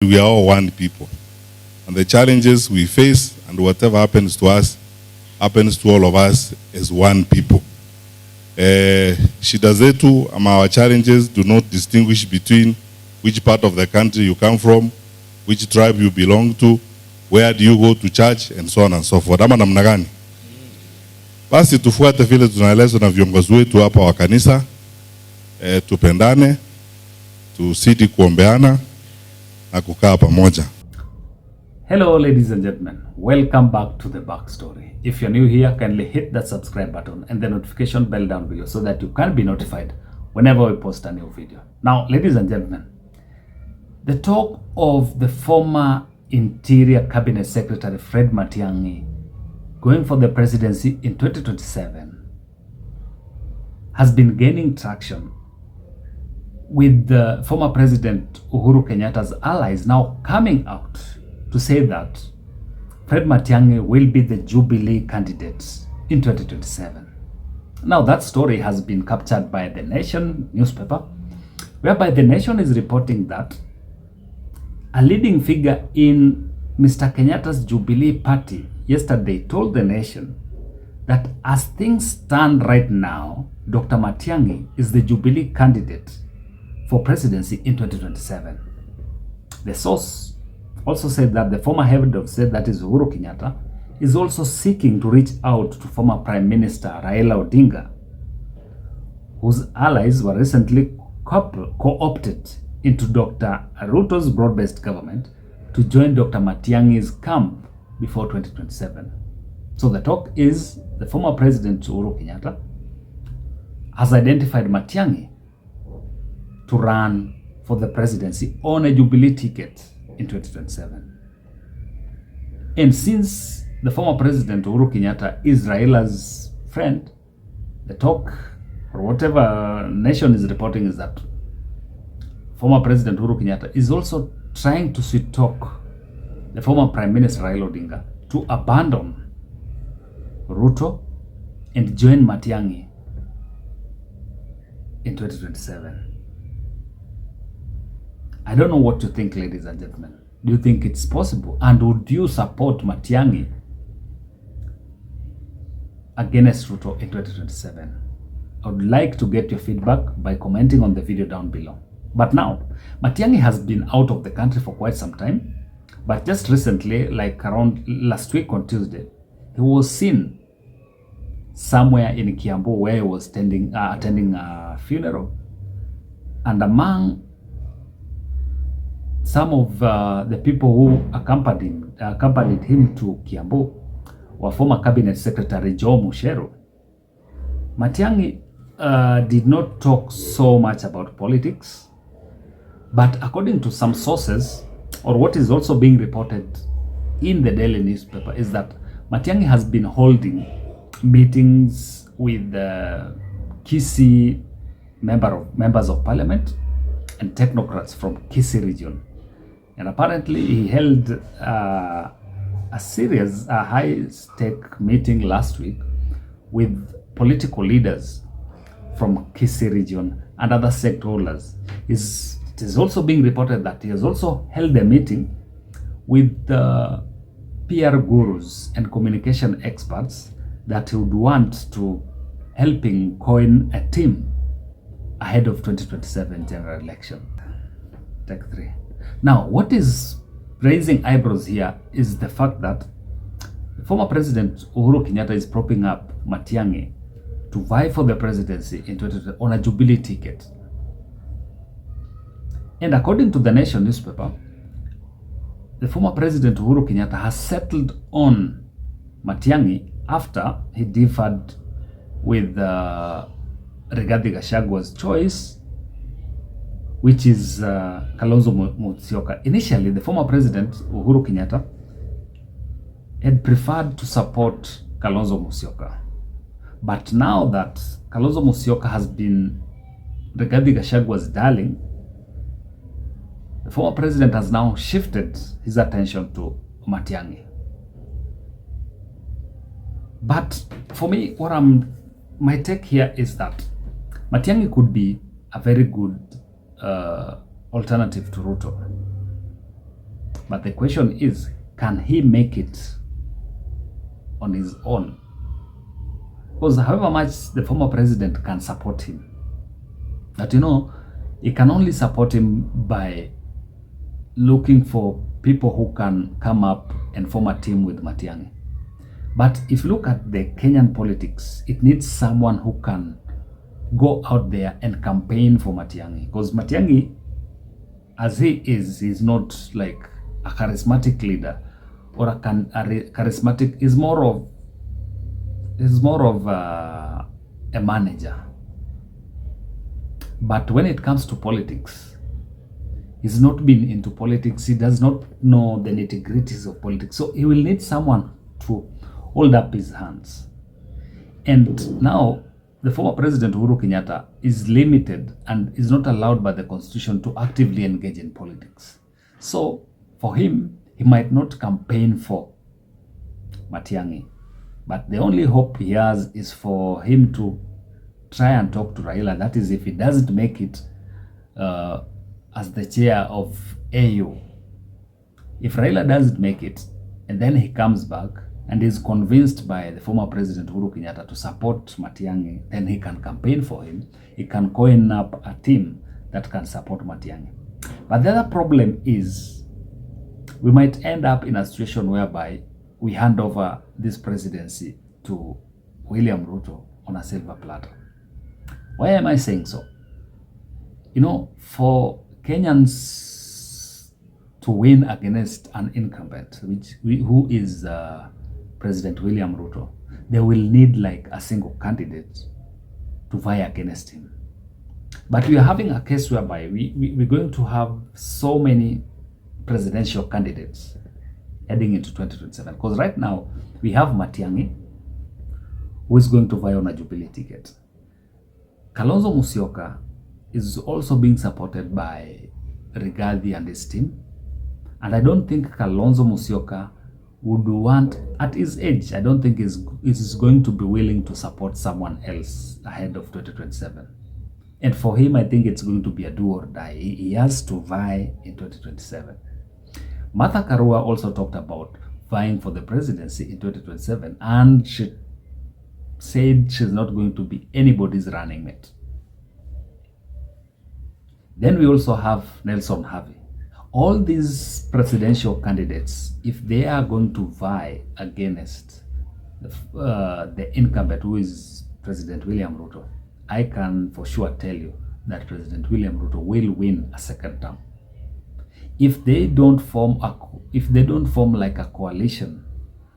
We are all one people. And the challenges we face and whatever happens to us, happens to all of us as one people. Shida zetu ama our challenges do not distinguish between which part of the country you come from, which tribe you belong to, where do you go to church, and so on and so forth. Ama namna gani? Basi tufuate vile tunaelezwa na viongozi wetu hapa wa kanisa, tupendane, tusidi kuombeana na kukaa pamoja. Hello ladies and gentlemen, welcome back to the backstory. If you're new here, kindly hit that subscribe button and the notification bell down below so that you can be notified whenever we post a new video. Now, ladies and gentlemen, the talk of the former Interior Cabinet Secretary Fred Matiang'i going for the presidency in 2027 has been gaining traction, with the former President Uhuru Kenyatta's allies now coming out to say that Fred Matiang'i will be the Jubilee candidate in 2027. Now that story has been captured by The Nation newspaper, whereby The Nation is reporting that a leading figure in Mr. Kenyatta's Jubilee party yesterday told The Nation that as things stand right now, Dr. Matiang'i is the Jubilee candidate for presidency in 2027. The source also said that the former head of state, that is UHURU Kenyatta, is also seeking to reach out to former Prime Minister Raila Odinga, whose allies were recently co-opted into Dr. Ruto's broad-based government to join Dr. Matiang'i's camp before 2027. So the talk is the former President UHURU Kenyatta has identified Matiang'i to run for the presidency on a Jubilee ticket in 2027. And since the former President Uhuru Kenyatta is Raila's friend, the talk, or whatever Nation is reporting, is that former President Uhuru Kenyatta is also trying to sweet talk the former Prime Minister Raila Odinga to abandon Ruto and join Matiang'i in 2027. I don't know what you think, ladies and gentlemen. Do you think it's possible? And would you support Matiang'i against Ruto in 2027? I would like to get your feedback by commenting on the video down below. But now, Matiang'i has been out of the country for quite some time. But just recently, like around last week on Tuesday, he was seen somewhere in Kiambu where he was attending a funeral. And among some of the people who accompanied him to Kiambu were former Cabinet Secretary Joe Mucheru. Matiang'i did not talk so much about politics, but according to some sources, or what is also being reported in the daily newspaper, is that Matiang'i has been holding meetings with Kisii members of parliament and technocrats from Kisii region. And apparently he held a high-stake meeting last week with political leaders from Kisii region and other stakeholders. It is also being reported that he has also held a meeting with the PR gurus and communication experts that he would want to helping coin a team ahead of 2027 general election. Take 3. Now, what is raising eyebrows here is the fact that the former President Uhuru Kenyatta is propping up Matiang'i to vie for the presidency in 2020 on a Jubilee ticket. And according to The Nation newspaper, the former President Uhuru Kenyatta has settled on Matiang'i after he differed with Rigathi Gachagua's choice, which is Kalonzo Musyoka. Initially, the former President Uhuru Kenyatta had preferred to support Kalonzo Musyoka. But now that Kalonzo Musyoka has been Rigathi Gachagua's darling, the former president has now shifted his attention to Matiang'i. But for me, my take here is that Matiang'i could be a very good alternative to Ruto. But the question is, can he make it on his own? Because however much the former president can support him, that he can only support him by looking for people who can come up and form a team with Matiang'i. But if you look at the Kenyan politics, it needs someone who can go out there and campaign for Matiang'i. Because Matiang'i, as he is not like a charismatic leader or a charismatic, is more of a manager. But when it comes to politics, he's not been into politics. He does not know the nitty-gritties of politics. So he will need someone to hold up his hands. And now the former president Uhuru Kenyatta is limited and is not allowed by the constitution to actively engage in politics. So for him, he might not campaign for Matiang'i. But the only hope he has is for him to try and talk to Raila. That is, if he doesn't make it as the chair of AU. If Raila doesn't make it, and then he comes back and is convinced by the former president Uhuru Kenyatta to support Matiang'i, then he can campaign for him. He can coin up a team that can support Matiang'i. But the other problem is we might end up in a situation whereby we hand over this presidency to William Ruto on a silver platter. Why am I saying so? For Kenyans to win against an incumbent, who is President William Ruto, they will need like a single candidate to vie against him. But we are having a case whereby we're going to have so many presidential candidates heading into 2027. Because right now, we have Matiang'i, who is going to vie on a Jubilee ticket. Kalonzo Musyoka is also being supported by Rigathi and his team. And I don't think Kalonzo Musyoka would want, at his age, I don't think he's going to be willing to support someone else ahead of 2027. And for him, I think it's going to be a do or die. He has to vie in 2027. Martha Karua also talked about vying for the presidency in 2027, and she said she's not going to be anybody's running mate. Then we also have Nelson Havi. All these presidential candidates, if they are going to vie against the incumbent, who is President William Ruto, I can for sure tell you that President William Ruto will win a second term. If they don't form like a coalition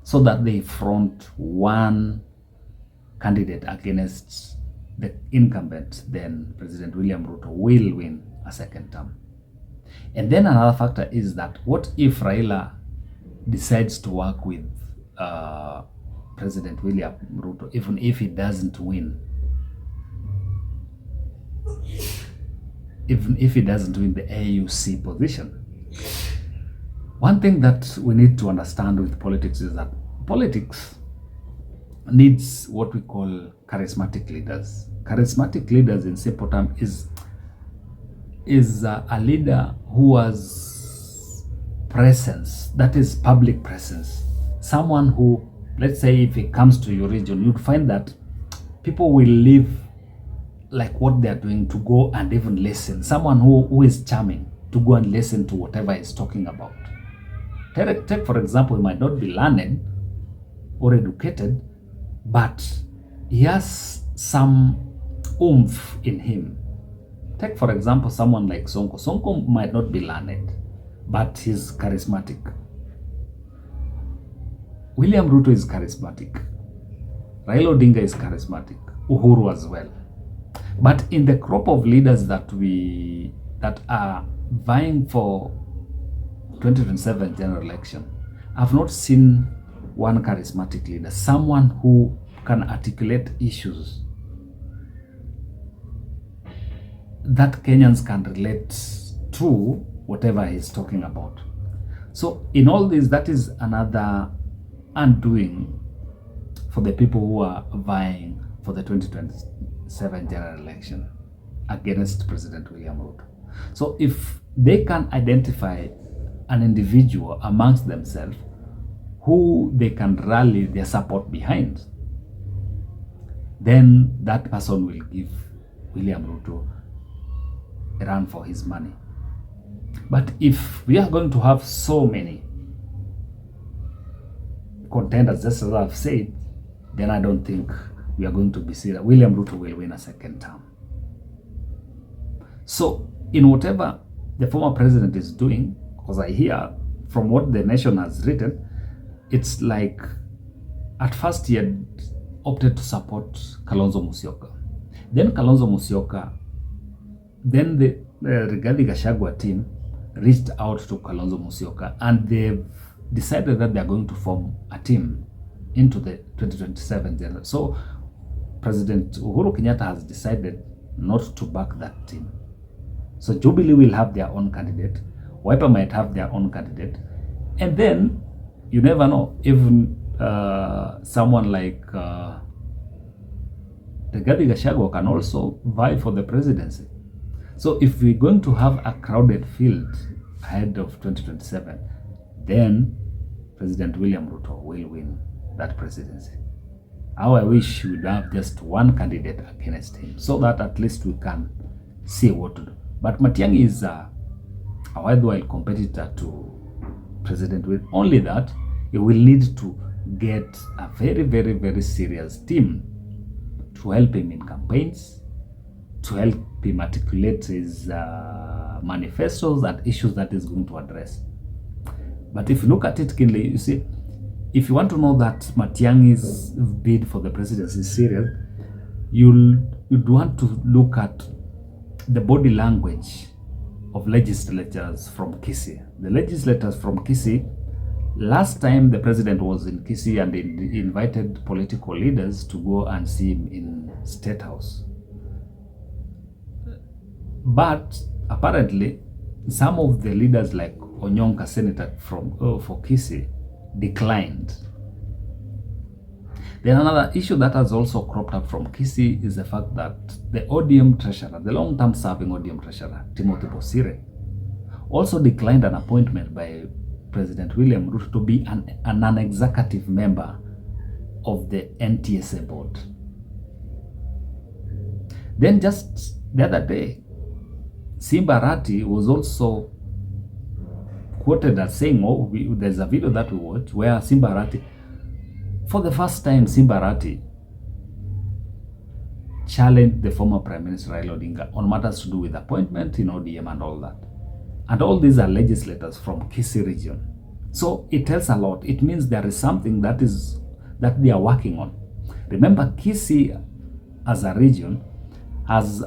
so that they front one candidate against the incumbent, then President William Ruto will win a second term. And then another factor is that what if Raila decides to work with President William Ruto, even if he doesn't win? Even if he doesn't win the AUC position. One thing that we need to understand with politics is that politics needs what we call charismatic leaders. Charismatic leaders, in simple terms, is a leader who has presence, that is public presence. Someone who, let's say if he comes to your region, you'd find that people will leave like what they're doing to go and even listen. Someone who is charming, to go and listen to whatever he's talking about. Take for example, he might not be learned or educated, but he has some oomph in him. Take for example someone like Sonko. Sonko might not be learned, but he's charismatic. William Ruto is charismatic. Raila Odinga is charismatic. Uhuru as well. But in the crop of leaders that are vying for 2027 general election, I've not seen one charismatic leader, someone who can articulate issues that Kenyans can relate to whatever he's talking about. So in all this, that is another undoing for the people who are vying for the 2027 general election against President William Ruto. So if they can identify an individual amongst themselves who they can rally their support behind, then that person will give William Ruto a run for his money. But if we are going to have so many contenders, just as I've said, then I don't think we are going to be serious. William Ruto will win a second term. So in whatever the former president is doing, because I hear from what the Nation has written, it's like at first he had opted to support Kalonzo Musyoka. Then Kalonzo Musyoka, then the Rigathi Gachagua team reached out to Kalonzo Musyoka, and they've decided that they're going to form a team into the 2027 general. So President Uhuru Kenyatta has decided not to back that team. So Jubilee will have their own candidate, Wiper might have their own candidate, and then you never know, even someone like Rigathi Gachagua can also vie for the presidency. So if we're going to have a crowded field ahead of 2027, then President William Ruto will win that presidency. How I wish we would have just one candidate against him, so that at least we can see what to do. But Matiang'i is a worthwhile competitor to President with, only that he will need to get a very, very, very serious team to help him in campaigns, to help him articulate his manifestos and issues that he's going to address. But if you look at it keenly, you see, if you want to know that Matiang'i's bid for the presidency is serious, you'd want to look at the body language of legislators from Kisii. The legislators from Kisii, last time the president was in Kisii and he invited political leaders to go and see him in State House. But apparently, some of the leaders like Onyonka, senator from for Kisii, declined. Then another issue that has also cropped up from Kisii is the fact that the ODM treasurer, the long-term serving ODM treasurer, Timothy Bosire, also declined an appointment by President William Ruto to be an non-executive member of the NTSA board. Then just the other day, Simba Arati was also quoted as saying, there's a video that we watched where Simba Arati, for the first time, Simba Arati challenged the former Prime Minister Raila Odinga on matters to do with appointment in ODM and all that. And all these are legislators from Kisii region. So it tells a lot. It means there is something that they are working on. Remember, Kisii as a region has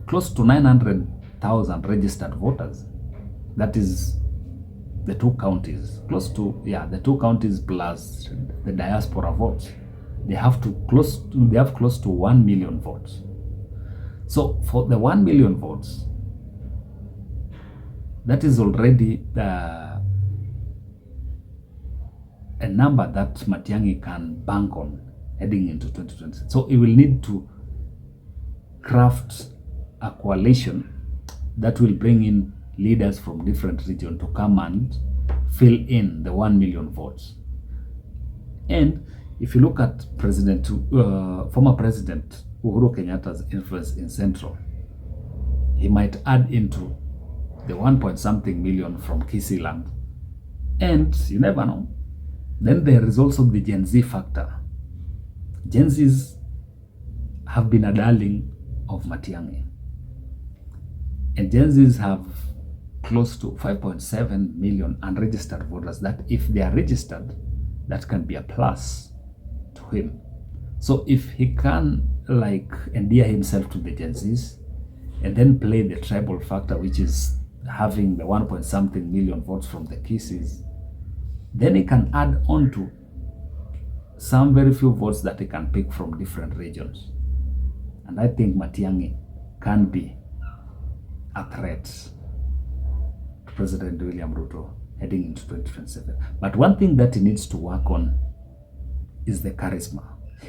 close to 900,000 registered voters. That is the two counties, the two counties plus the diaspora votes. They have close to 1 million votes. So for the 1 million votes, that is already a number that Matiang'i can bank on heading into 2020. So he will need to craft a coalition that will bring in leaders from different regions to come and fill in the 1 million votes. And if you look at former President Uhuru Kenyatta's influence in Central, he might add into the 1-point-something million from Kisii land. And you never know. Then there is also the Gen Z factor. Gen Zs have been a darling of Matiang'i. And Gen Zs have close to 5.7 million unregistered voters that if they are registered, that can be a plus to him. So if he can endear himself to the Gen Zs and then play the tribal factor, which is having the 1-point-something million votes from the Kisiis, then he can add on to some very few votes that he can pick from different regions. And I think Matiang'i can be a threat to President William Ruto heading into 2027. But one thing that he needs to work on is the charisma.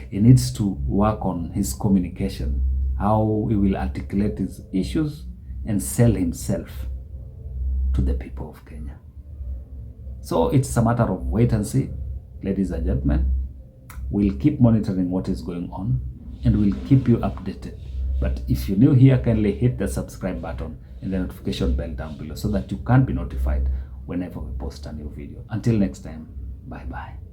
He needs to work on his communication, how he will articulate his issues and sell himself to the people of Kenya. So it's a matter of wait and see, ladies and gentlemen. We'll keep monitoring what is going on and we'll keep you updated. But if you're new here, kindly hit the subscribe button and the notification bell down below so that you can be notified whenever we post a new video. Until next time, bye-bye.